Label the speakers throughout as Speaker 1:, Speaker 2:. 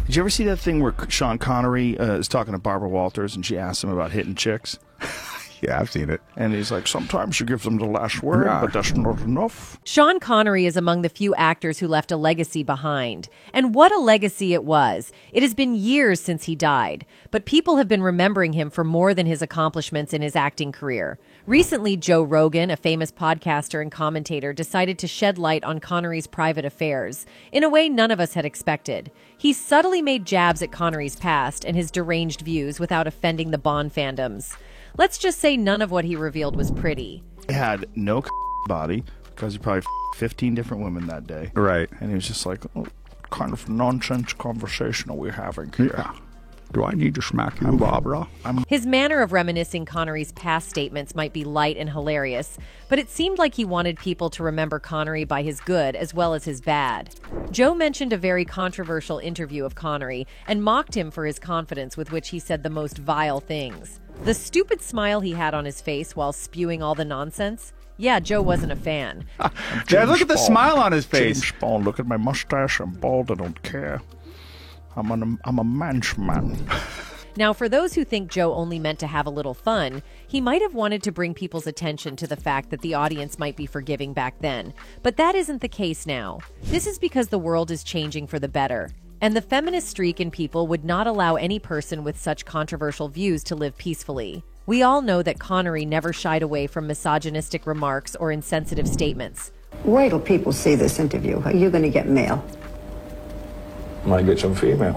Speaker 1: Did you ever see that thing where Sean Connery is talking to Barbara Walters and she asks him about hitting chicks?
Speaker 2: Yeah, I've seen it.
Speaker 1: And he's like, sometimes you give them the last word, but that's not enough.
Speaker 3: Sean Connery is among the few actors who left a legacy behind. And what a legacy it was. It has been years since he died, but people have been remembering him for more than his accomplishments in his acting career. Recently, Joe Rogan, a famous podcaster and commentator, decided to shed light on Connery's private affairs in a way none of us had expected. He subtly made jabs at Connery's past and his deranged views without offending the Bond fandoms. Let's just say none of what he revealed was pretty.
Speaker 1: He had no body because he probably 15 different women that day.
Speaker 2: Right.
Speaker 1: And he was just like, what kind of nonsense conversation are we having here?
Speaker 2: Yeah. Do I need to smack you, Barbara?
Speaker 3: His manner of reminiscing Connery's past statements might be light and hilarious, but it seemed like he wanted people to remember Connery by his good as well as his bad. Joe mentioned a very controversial interview of Connery and mocked him for his confidence with which he said the most vile things. The stupid smile he had on his face while spewing all the nonsense? Yeah, Joe wasn't a fan.
Speaker 2: Yeah, look at the smile on his face.
Speaker 1: James Bond, look at my mustache. I'm bald. I don't care. I'm a man's man.
Speaker 3: Now, for those who think Joe only meant to have a little fun, he might have wanted to bring people's attention to the fact that the audience might be forgiving back then. But that isn't the case now. This is because the world is changing for the better. And the feminist streak in people would not allow any person with such controversial views to live peacefully. We all know that Connery never shied away from misogynistic remarks or insensitive statements.
Speaker 4: Wait till people see this interview. Are you going to get mail?
Speaker 5: Might get some female.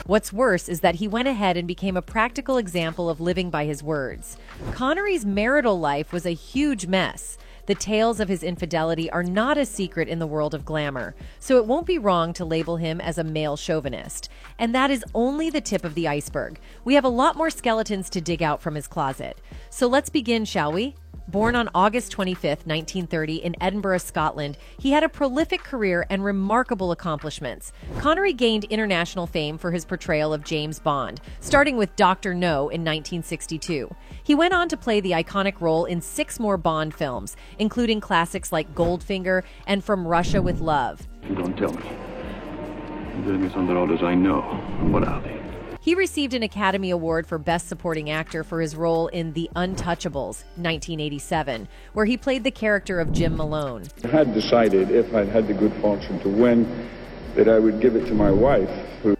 Speaker 3: What's worse is that he went ahead and became a practical example of living by his words. Connery's marital life was a huge mess. The tales of his infidelity are not a secret in the world of glamour, so it won't be wrong to label him as a male chauvinist. And that is only the tip of the iceberg. We have a lot more skeletons to dig out from his closet. So let's begin, shall we? Born on August 25, 1930, in Edinburgh, Scotland, he had a prolific career and remarkable accomplishments. Connery gained international fame for his portrayal of James Bond, starting with Dr. No in 1962. He went on to play the iconic role in 6 more Bond films, including classics like Goldfinger and From Russia with Love.
Speaker 5: You don't tell me. I'm doing this under orders I know. What are they?
Speaker 3: He received an Academy Award for Best Supporting Actor for his role in The Untouchables, 1987, where he played the character of Jim Malone.
Speaker 6: I had decided, if I'd had the good fortune to win, that I would give it to my wife.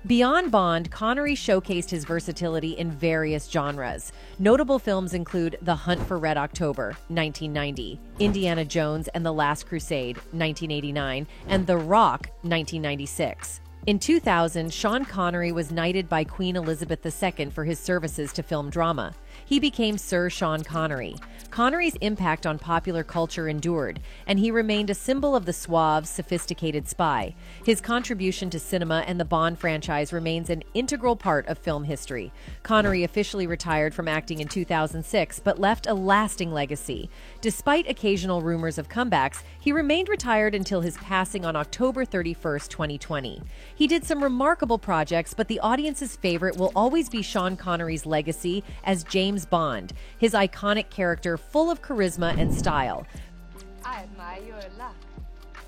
Speaker 3: Beyond Bond, Connery showcased his versatility in various genres. Notable films include The Hunt for Red October, 1990, Indiana Jones and the Last Crusade, 1989, and The Rock, 1996. In 2000, Sean Connery was knighted by Queen Elizabeth II for his services to film drama. He became Sir Sean Connery. Connery's impact on popular culture endured, and he remained a symbol of the suave, sophisticated spy. His contribution to cinema and the Bond franchise remains an integral part of film history. Connery officially retired from acting in 2006, but left a lasting legacy. Despite occasional rumors of comebacks, he remained retired until his passing on October 31, 2020. He did some remarkable projects, but the audience's favorite will always be Sean Connery's legacy as James Bond, his iconic character full of charisma and style.
Speaker 7: I admire your luck,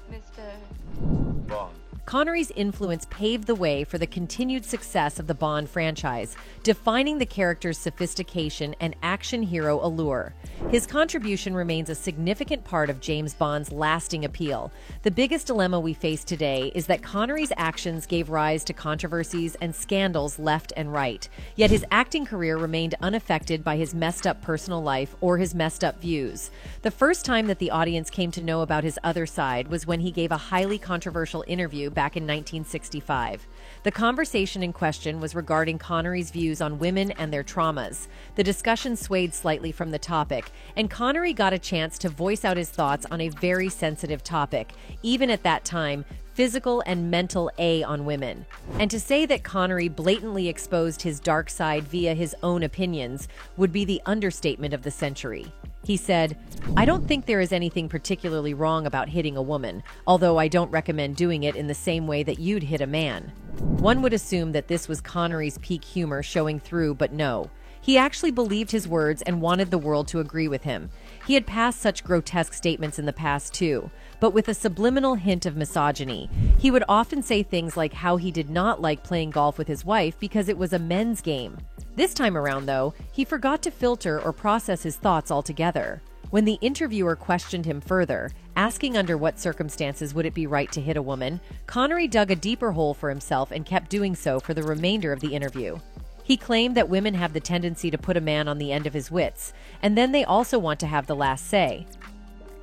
Speaker 7: Mr.
Speaker 5: Bond.
Speaker 3: Connery's influence paved the way for the continued success of the Bond franchise, defining the character's sophistication and action hero allure. His contribution remains a significant part of James Bond's lasting appeal. The biggest dilemma we face today is that Connery's actions gave rise to controversies and scandals left and right, yet his acting career remained unaffected by his messed up personal life or his messed up views. The first time that the audience came to know about his other side was when he gave a highly controversial interview back in 1965. The conversation in question was regarding Connery's views on women and their traumas. The discussion swayed slightly from the topic, and Connery got a chance to voice out his thoughts on a very sensitive topic, even at that time, physical and mental on women. And to say that Connery blatantly exposed his dark side via his own opinions would be the understatement of the century. He said, "I don't think there is anything particularly wrong about hitting a woman, although I don't recommend doing it in the same way that you'd hit a man." One would assume that this was Connery's peak humor showing through, but no. He actually believed his words and wanted the world to agree with him. He had passed such grotesque statements in the past too, but with a subliminal hint of misogyny. He would often say things like how he did not like playing golf with his wife because it was a men's game. This time around, though, he forgot to filter or process his thoughts altogether. When the interviewer questioned him further, asking under what circumstances would it be right to hit a woman, Connery dug a deeper hole for himself and kept doing so for the remainder of the interview. He claimed that women have the tendency to put a man on the end of his wits, and then they also want to have the last say.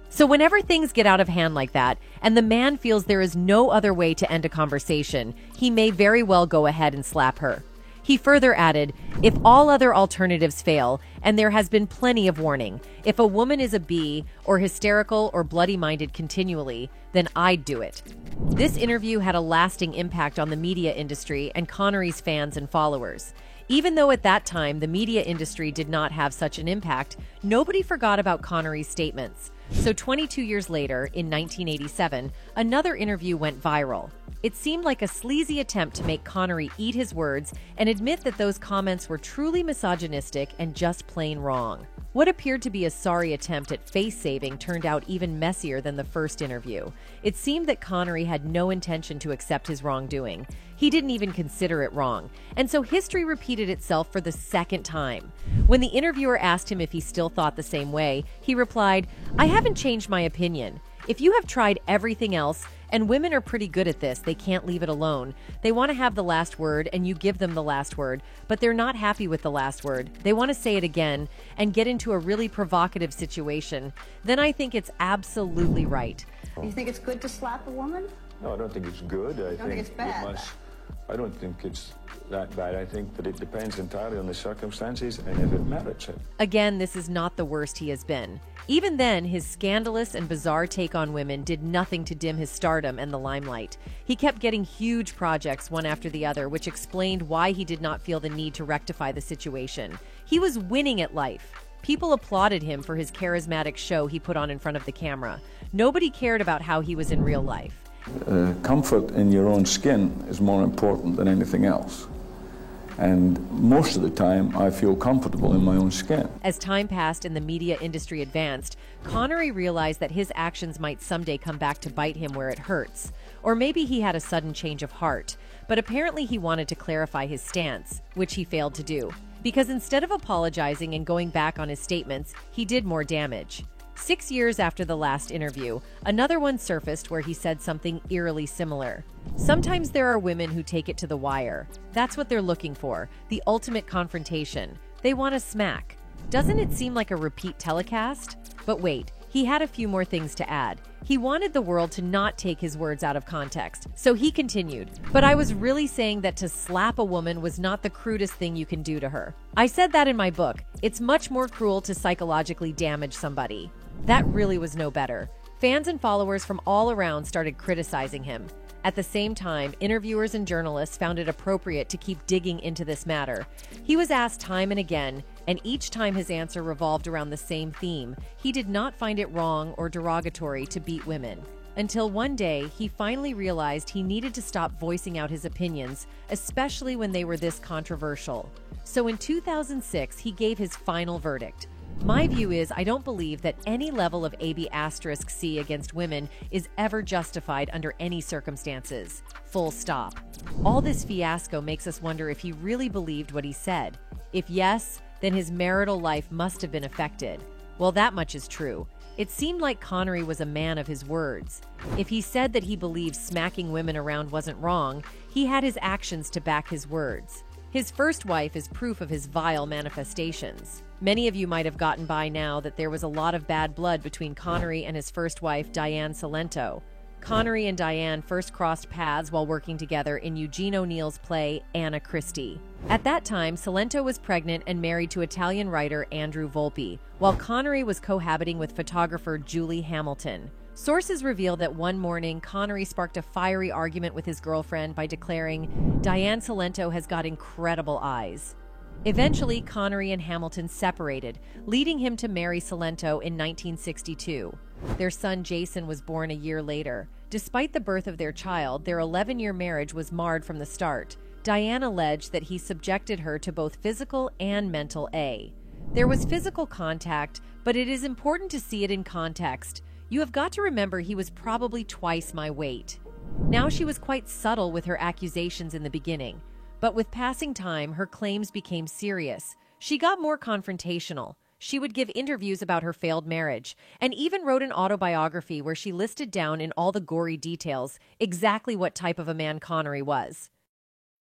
Speaker 3: So whenever things get out of hand like that, and the man feels there is no other way to end a conversation, he may very well go ahead and slap her. He further added, if all other alternatives fail, and there has been plenty of warning, if a woman is a bee or hysterical or bloody-minded continually, then I'd do it. This interview had a lasting impact on the media industry and Connery's fans and followers. Even though at that time the media industry did not have such an impact, nobody forgot about Connery's statements. So 22 years later, in 1987, another interview went viral. It seemed like a sleazy attempt to make Connery eat his words and admit that those comments were truly misogynistic and just plain wrong. What appeared to be a sorry attempt at face-saving turned out even messier than the first interview. It seemed that Connery had no intention to accept his wrongdoing. He didn't even consider it wrong. And so history repeated itself for the second time. When the interviewer asked him if he still thought the same way, he replied, "I haven't changed my opinion. If you have tried everything else, and women are pretty good at this, they can't leave it alone. They want to have the last word, and you give them the last word, but they're not happy with the last word. They want to say it again and get into a really provocative situation. Then I think it's absolutely right."
Speaker 4: You think it's good to slap a woman?
Speaker 6: No, I don't think it's good. I
Speaker 4: think it's bad?
Speaker 6: I don't think it's that bad. I think that it depends entirely on the circumstances and if it merits it.
Speaker 3: Again, this is not the worst he has been. Even then, his scandalous and bizarre take on women did nothing to dim his stardom and the limelight. He kept getting huge projects one after the other, which explained why he did not feel the need to rectify the situation. He was winning at life. People applauded him for his charismatic show he put on in front of the camera. Nobody cared about how he was in real life.
Speaker 6: Comfort in your own skin is more important than anything else. And most of the time, I feel comfortable in my own skin.
Speaker 3: As time passed and the media industry advanced, Connery realized that his actions might someday come back to bite him where it hurts. Or maybe he had a sudden change of heart. But apparently he wanted to clarify his stance, which he failed to do. Because instead of apologizing and going back on his statements, he did more damage. 6 years after the last interview, another one surfaced where he said something eerily similar. Sometimes there are women who take it to the wire. That's what they're looking for, the ultimate confrontation. They want a smack. Doesn't it seem like a repeat telecast? But wait, he had a few more things to add. He wanted the world to not take his words out of context, so he continued, "But I was really saying that to slap a woman was not the crudest thing you can do to her. I said that in my book. It's much more cruel to psychologically damage somebody." That really was no better. Fans and followers from all around started criticizing him. At the same time, interviewers and journalists found it appropriate to keep digging into this matter. He was asked time and again, and each time his answer revolved around the same theme. He did not find it wrong or derogatory to beat women. Until one day, he finally realized he needed to stop voicing out his opinions, especially when they were this controversial. So in 2006, he gave his final verdict. "My view is I don't believe that any level of AB*C against women is ever justified under any circumstances. Full stop." All this fiasco makes us wonder if he really believed what he said. If yes, then his marital life must have been affected. Well, that much is true. It seemed like Connery was a man of his words. If he said that he believed smacking women around wasn't wrong, he had his actions to back his words. His first wife is proof of his vile manifestations. Many of you might have gotten by now that there was a lot of bad blood between Connery and his first wife, Diane Cilento. Connery and Diane first crossed paths while working together in Eugene O'Neill's play Anna Christie. At that time, Cilento was pregnant and married to Italian writer Andrew Volpi, while Connery was cohabiting with photographer Julie Hamilton. Sources reveal that one morning, Connery sparked a fiery argument with his girlfriend by declaring, "Diane Cilento has got incredible eyes." Eventually, Connery and Hamilton separated, leading him to marry Cilento in 1962. Their son Jason was born a year later. Despite the birth of their child, their 11-year marriage was marred from the start. Diane alleged that he subjected her to both physical and mental A. There was physical contact, But it is important to see it in context. You have got to remember he was probably twice my weight. Now she was quite subtle with her accusations in the beginning, but with passing time, her claims became serious. She got more confrontational. She would give interviews about her failed marriage, and even wrote an autobiography where she listed down in all the gory details exactly what type of a man Connery was.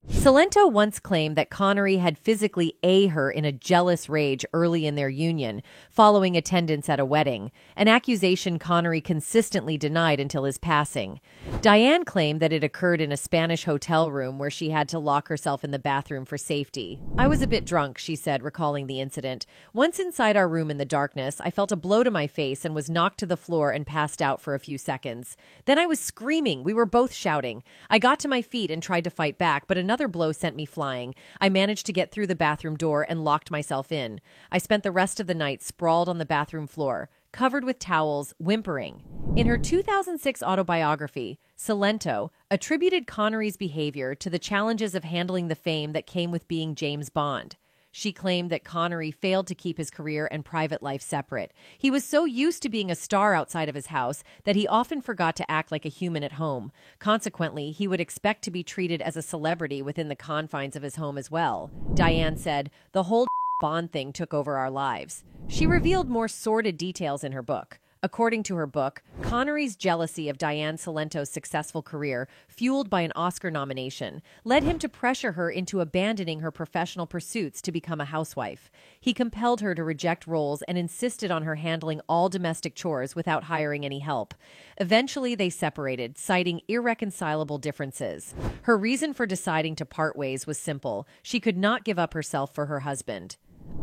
Speaker 3: Cilento once claimed that Connery had physically A her in a jealous rage early in their union, following attendance at a wedding, an accusation Connery consistently denied until his passing. Diane claimed that it occurred in a Spanish hotel room where she had to lock herself in the bathroom for safety. "I was a bit drunk," she said, recalling the incident. "Once inside our room in the darkness, I felt a blow to my face and was knocked to the floor and passed out for a few seconds. Then I was screaming. We were both shouting. I got to my feet and tried to fight back, but another blow sent me flying. I managed to get through the bathroom door and locked myself in. I spent the rest of the night sprawled on the bathroom floor, covered with towels, whimpering." In her 2006 autobiography, Cilento attributed Connery's behavior to the challenges of handling the fame that came with being James Bond. She claimed that Connery failed to keep his career and private life separate. He was so used to being a star outside of his house that he often forgot to act like a human at home. Consequently, he would expect to be treated as a celebrity within the confines of his home as well. Diane said, "The whole Bond thing took over our lives." She revealed more sordid details in her book. According to her book, Connery's jealousy of Diane Cilento's successful career, fueled by an Oscar nomination, led him to pressure her into abandoning her professional pursuits to become a housewife. He compelled her to reject roles and insisted on her handling all domestic chores without hiring any help. Eventually, they separated, citing irreconcilable differences. Her reason for deciding to part ways was simple. She could not give up herself for her husband.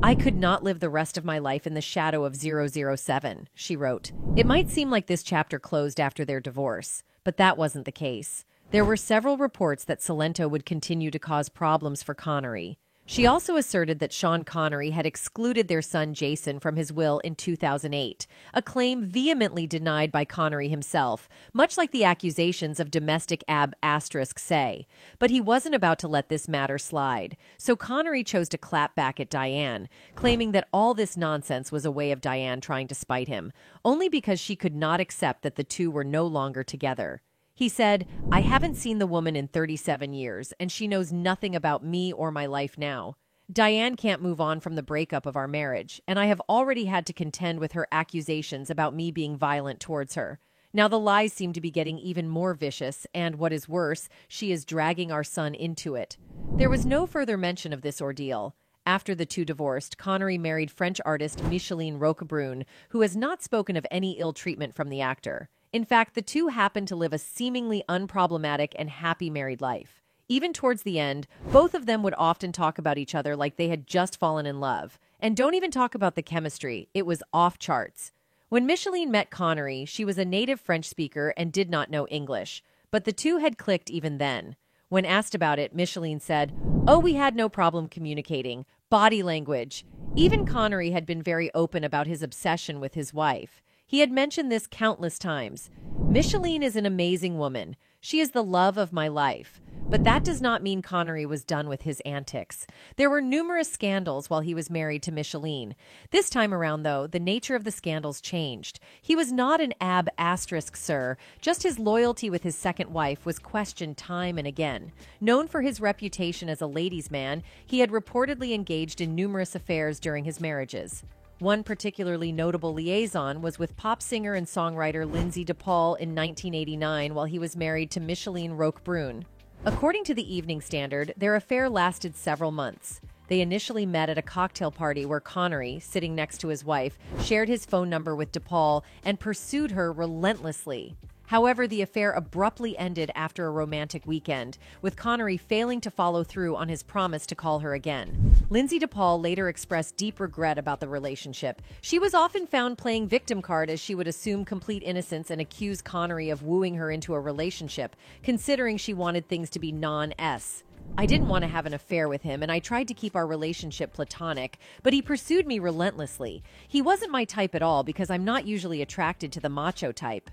Speaker 3: "I could not live the rest of my life in the shadow of 007, she wrote. It might seem like this chapter closed after their divorce, but that wasn't the case. There were several reports that Cilento would continue to cause problems for Connery. She also asserted that Sean Connery had excluded their son Jason from his will in 2008, a claim vehemently denied by Connery himself, much like the accusations of domestic ** say. But he wasn't about to let this matter slide, so Connery chose to clap back at Diane, claiming that all this nonsense was a way of Diane trying to spite him, only because she could not accept that the two were no longer together. He said, "I haven't seen the woman in 37 years, and she knows nothing about me or my life now. Diane can't move on from the breakup of our marriage, and I have already had to contend with her accusations about me being violent towards her. Now the lies seem to be getting even more vicious, and what is worse, she is dragging our son into it." There was no further mention of this ordeal. After the two divorced, Connery married French artist Micheline Roquebrune, who has not spoken of any ill treatment from the actor. In fact, the two happened to live a seemingly unproblematic and happy married life. Even towards the end, both of them would often talk about each other like they had just fallen in love. And don't even talk about the chemistry. It was off charts. When Micheline met Connery, she was a native French speaker and did not know English. But the two had clicked even then. When asked about it, Micheline said, "Oh, we had no problem communicating. Body language." Even Connery had been very open about his obsession with his wife. He had mentioned this countless times. "Micheline is an amazing woman. She is the love of my life." But that does not mean Connery was done with his antics. There were numerous scandals while he was married to Micheline. This time around, though, the nature of the scandals changed. He was not an ** sir. Just his loyalty with his second wife was questioned time and again. Known for his reputation as a ladies' man, he had reportedly engaged in numerous affairs during his marriages. One particularly notable liaison was with pop singer and songwriter Lindsay DePaul in 1989 while he was married to Micheline Roquebrune. According to the Evening Standard, their affair lasted several months. They initially met at a cocktail party where Connery, sitting next to his wife, shared his phone number with DePaul and pursued her relentlessly. However, the affair abruptly ended after a romantic weekend, with Connery failing to follow through on his promise to call her again. Lindsay DePaul later expressed deep regret about the relationship. She was often found playing victim card as she would assume complete innocence and accuse Connery of wooing her into a relationship, considering she wanted things to be non-S. "I didn't want to have an affair with him, and I tried to keep our relationship platonic, but he pursued me relentlessly. He wasn't my type at all because I'm not usually attracted to the macho type."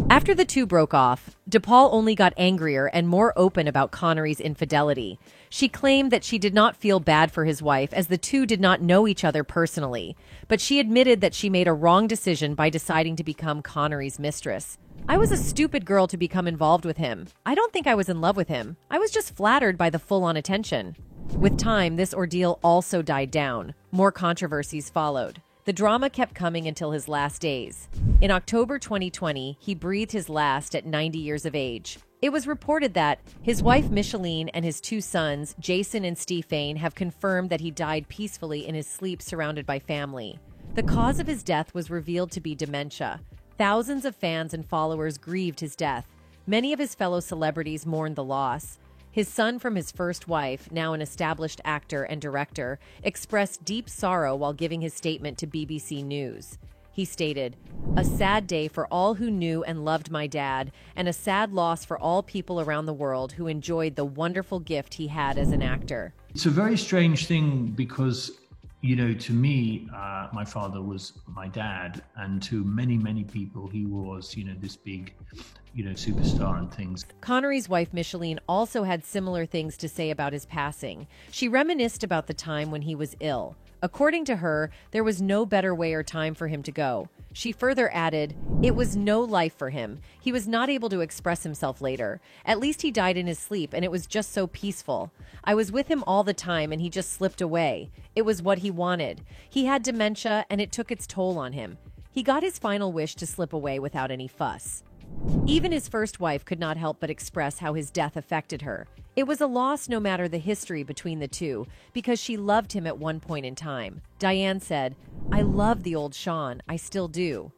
Speaker 3: After the two broke off, DePaul only got angrier and more open about Connery's infidelity. She claimed that she did not feel bad for his wife as the two did not know each other personally, but she admitted that she made a wrong decision by deciding to become Connery's mistress. "I was a stupid girl to become involved with him. I don't think I was in love with him. I was just flattered by the full-on attention." With time, this ordeal also died down. More controversies followed. The drama kept coming until his last days. In October 2020, he breathed his last at 90 years of age. It was reported that his wife Micheline and his two sons, Jason and Stephen, have confirmed that he died peacefully in his sleep surrounded by family. The cause of his death was revealed to be dementia. Thousands of fans and followers grieved his death. Many of his fellow celebrities mourned the loss. His son from his first wife, now an established actor and director, expressed deep sorrow while giving his statement to BBC News. He stated, "A sad day for all who knew and loved my dad, and a sad loss for all people around the world who enjoyed the wonderful gift he had as an actor."
Speaker 8: It's a very strange thing because, to me, my father was my dad, and to many, many people, he was, this big, superstar and things.
Speaker 3: Connery's wife, Micheline, also had similar things to say about his passing. She reminisced about the time when he was ill. According to her, there was no better way or time for him to go. She further added, "It was no life for him. He was not able to express himself later. At least he died in his sleep, and it was just so peaceful. I was with him all the time, and he just slipped away. It was what he wanted. He had dementia, and it took its toll on him. He got his final wish to slip away without any fuss." Even his first wife could not help but express how his death affected her. It was a loss no matter the history between the two, because she loved him at one point in time. Diane said, "I love the old Sean, I still do."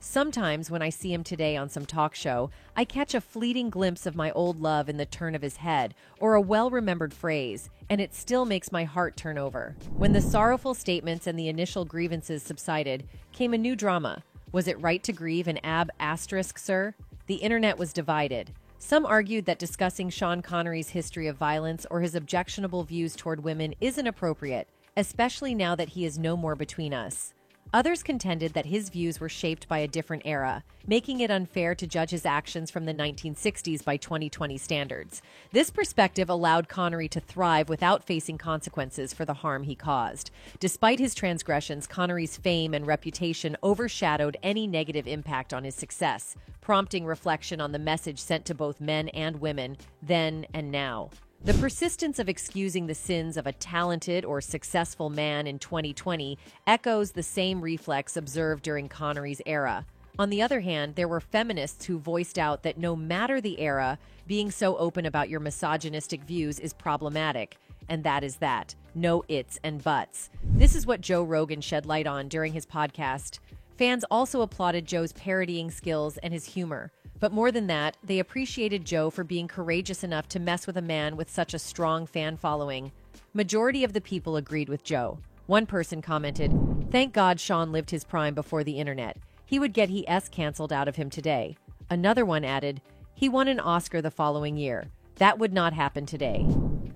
Speaker 3: Sometimes when I see him today on some talk show, I catch a fleeting glimpse of my old love in the turn of his head or a well-remembered phrase, and it still makes my heart turn over. When the sorrowful statements and the initial grievances subsided, came a new drama. Was it right to grieve an **, sir? The internet was divided. Some argued that discussing Sean Connery's history of violence or his objectionable views toward women isn't appropriate, especially now that he is no more between us. Others contended that his views were shaped by a different era, making it unfair to judge his actions from the 1960s by 2020 standards. This perspective allowed Connery to thrive without facing consequences for the harm he caused. Despite his transgressions, Connery's fame and reputation overshadowed any negative impact on his success, prompting reflection on the message sent to both men and women then and now. The persistence of excusing the sins of a talented or successful man in 2020 echoes the same reflex observed during Connery's era. On the other hand, there were feminists who voiced out that no matter the era, being so open about your misogynistic views is problematic. And that is that. No its and buts. This is what Joe Rogan shed light on during his podcast. Fans also applauded Joe's parodying skills and his humor. But more than that, they appreciated Joe for being courageous enough to mess with a man with such a strong fan following. Majority of the people agreed with Joe. One person commented, "Thank God Sean lived his prime before the internet. He would get his canceled out of him today." Another one added, "He won an Oscar the following year. That would not happen today."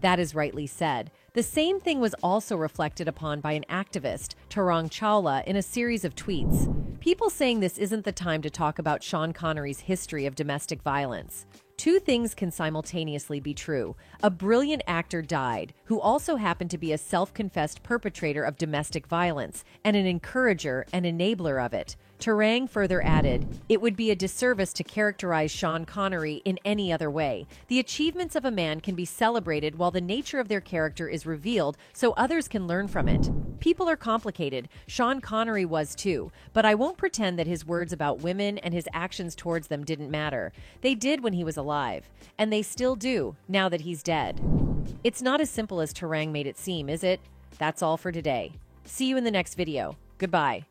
Speaker 3: That is rightly said. The same thing was also reflected upon by an activist, Tarang Chawla, in a series of tweets. People saying this isn't the time to talk about Sean Connery's history of domestic violence. Two things can simultaneously be true. A brilliant actor died, who also happened to be a self-confessed perpetrator of domestic violence and an encourager and enabler of it. Tarang further added, "It would be a disservice to characterize Sean Connery in any other way. The achievements of a man can be celebrated while the nature of their character is revealed so others can learn from it. People are complicated. Sean Connery was too, but I won't pretend that his words about women and his actions towards them didn't matter. They did when he was alive, and they still do now that he's dead." It's not as simple as Tarang made it seem, is it? That's all for today. See you in the next video. Goodbye.